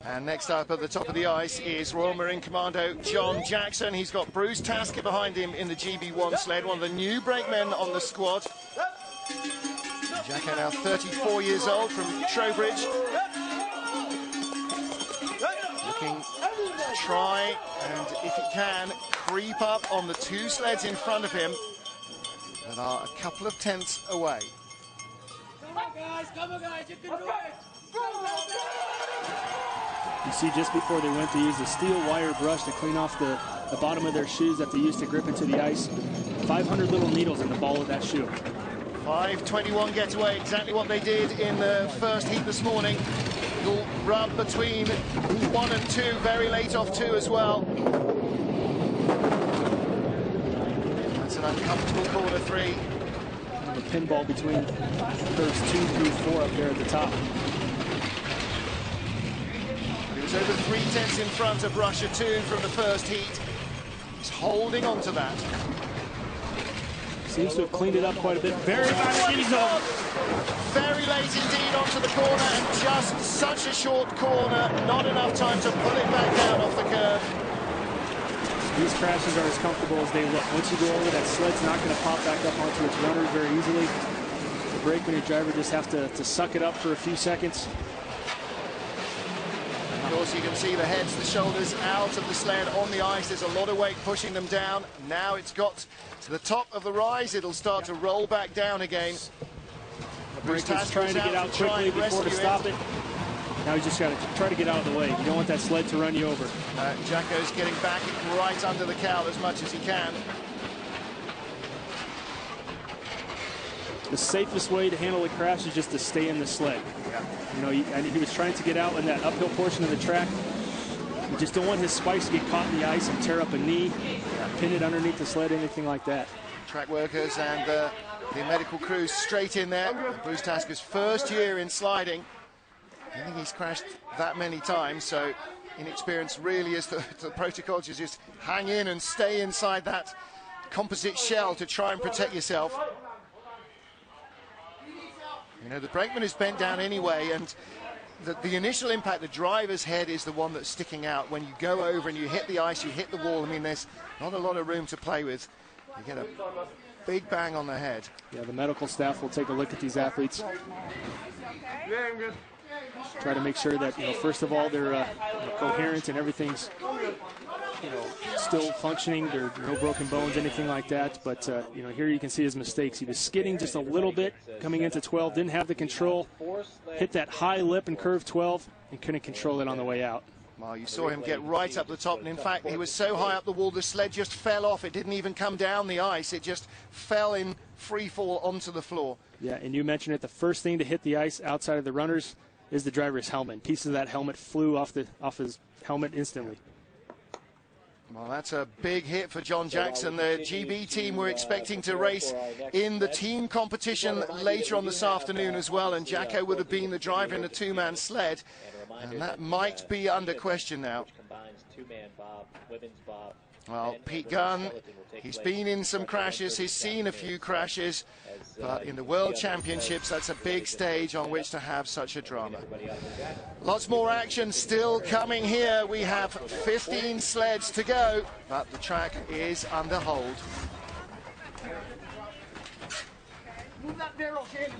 And next up at the top of the ice is Royal Marine Commando John Jackson. He's got Bruce Tasker behind him in the GB1 sled, one of the new brakemen on the squad. Jacko now 34 years old from Trowbridge. Looking to try and, if he can, creep up on the two sleds in front of him that are a couple of tenths away. Come on guys, you can do it! You see, just before they went to use the steel wire brush to clean off the bottom of their shoes that they used to grip into the ice. 500 little needles in the ball of that shoe. 5:21 getaway, exactly what they did in the first heat this morning. Little rub between 1 and 2, very late off 2 as well. That's an uncomfortable corner 3. And the pinball between curves 2 through 4 up there at the top. He was over 3 tenths in front of Russia 2 from the first heat. He's holding on to that. Seems to have cleaned it up quite a bit. Very nice. Very late indeed onto the corner, and just such a short corner, not enough time to pull it back down off the curve. These crashes are as comfortable as they look. Once you go over, that sled's not going to pop back up onto its runners very easily. The brakeman and driver just have to suck it up for a few seconds. Of course, you can see the heads, the shoulders out of the sled on the ice. There's a lot of weight pushing them down. Now it's got to the top of the rise. It'll start to roll back down again. Bruce Tasker's trying to get out quickly before to stop it. Now he's just got to try to get out of the way. You don't want that sled to run you over. Jacko's getting back right under the cowl as much as he can. The safest way to handle a crash is just to stay in the sled. Yeah. You know, he was trying to get out in that uphill portion of the track. You just don't want his spikes to get caught in the ice and tear up a knee, pin it underneath the sled, anything like that. Track workers and the medical crews straight in there. Bruce Tasker's first year in sliding. I think he's crashed that many times, so inexperience really is the protocol to just hang in and stay inside that composite shell to try and protect yourself. You know, the brakeman is bent down anyway, and the initial impact, the driver's head is the one that's sticking out. When you go over and you hit the ice, you hit the wall, I mean, there's not a lot of room to play with. You get a big bang on the head. Yeah, the medical staff will take a look at these athletes. Yeah, I'm good. Try to make sure that, you know, first of all, they're coherent and everything's, you know, still functioning. There are no broken bones, anything like that. But, you know, here you can see his mistakes. He was skidding just a little bit coming into 12, didn't have the control, hit that high lip in curve 12, and couldn't control it on the way out. Well, you saw him get right up the top, and in fact, he was so high up the wall, the sled just fell off. It didn't even come down the ice. It just fell in free fall onto the floor. Yeah, and you mentioned it, the first thing to hit the ice outside of the runners is the driver's helmet. Pieces of that helmet flew off his helmet instantly. Well, that's a big hit for John Jackson. The GB team were expecting to race in the team competition later on this afternoon as well, and Jacko would have been the driver in a two-man sled, and that might be under question now. Well, Pete Gunn, he's been in some crashes, he's seen a few crashes, but in the World Championships, that's a big stage on which to have such a drama. Lots more action still coming here. We have 15 sleds to go, but the track is under hold. Move that barrel, Shannon.